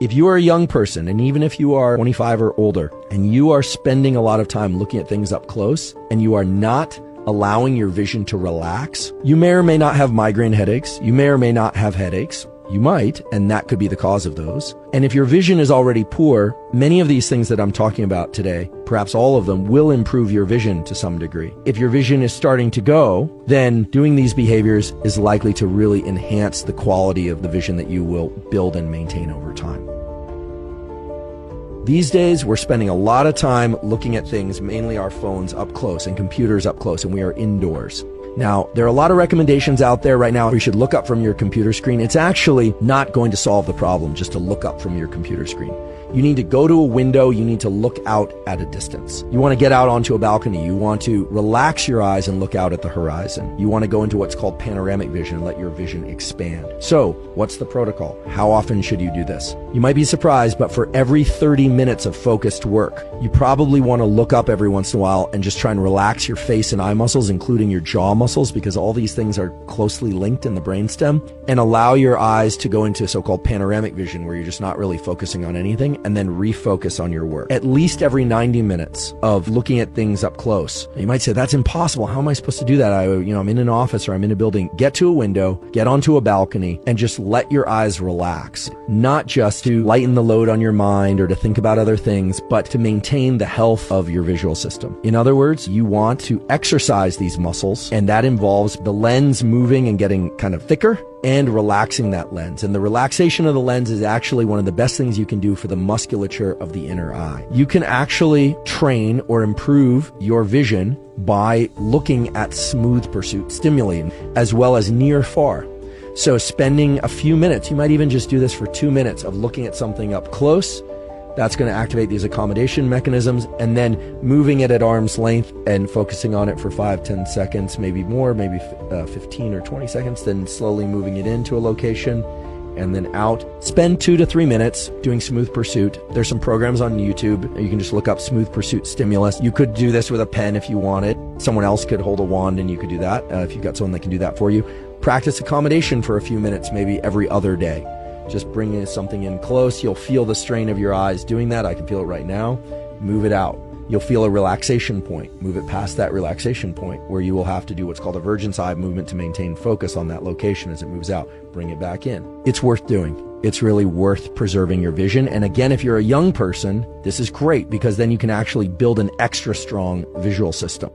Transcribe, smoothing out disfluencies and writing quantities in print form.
If you are a young person, and even if you are 25 or older, and you are spending a lot of time looking at things up close, and you are not allowing your vision to relax, you may or may not have migraine headaches. You may or may not have headaches. You might, and that could be the cause of those. And if your vision is already poor, many of these things that I'm talking about today, perhaps all of them, will improve your vision to some degree. If your vision is starting to go, then doing these behaviors is likely to really enhance the quality of the vision that you will build and maintain over time. These days, we're spending a lot of time looking at things, mainly our phones up close and computers up close, and we are indoors. Now, there are a lot of recommendations out there right now. You should look up from your computer screen. It's actually not going to solve the problem just to look up from your computer screen. You need to go to a window. You need to look out at a distance. You want to get out onto a balcony. You want to relax your eyes and look out at the horizon. You want to go into what's called panoramic vision and let your vision expand. So, what's the protocol? How often should you do this? You might be surprised, but for every 30 minutes of focused work, you probably want to look up every once in a while and just try and relax your face and eye muscles, including your jaw muscles, because all these things are closely linked in the brainstem, and allow your eyes to go into so-called panoramic vision, where you're just not really focusing on anything, and then refocus on your work. At least every 90 minutes of looking at things up close. You might say, that's impossible. How am I supposed to do that? I'm in an office or I'm in a building. Get to a window, get onto a balcony, and just let your eyes relax. Not just to lighten the load on your mind or to think about other things, but to maintain the health of your visual system. In other words, you want to exercise these muscles, and that involves the lens moving and getting kind of thicker, and relaxing that lens. And the relaxation of the lens is actually one of the best things you can do for the musculature of the inner eye. You can actually train or improve your vision by looking at smooth pursuit stimuli, as well as near far. So spending a few minutes, you might even just do this for 2 minutes of looking at something up close. That's going to activate these accommodation mechanisms, and then moving it at arm's length and focusing on it for 5-10 seconds, maybe more, maybe 15 or 20 seconds, then slowly moving it into a location and then out. Spend 2 to 3 minutes doing smooth pursuit. There's some programs on YouTube. You can just look up smooth pursuit stimulus. You could do this with a pen if you wanted. Someone else could hold a wand and you could do that if you've got someone that can do that for you. Practice accommodation for a few minutes, maybe every other day. Just bringing something in close. You'll feel the strain of your eyes doing that. I can feel it right now. Move it out. You'll feel a relaxation point. Move it past that relaxation point where you will have to do what's called a virgin's eye movement to maintain focus on that location as it moves out. Bring it back in. It's worth doing. It's really worth preserving your vision. And again, if you're a young person, this is great because then you can actually build an extra strong visual system.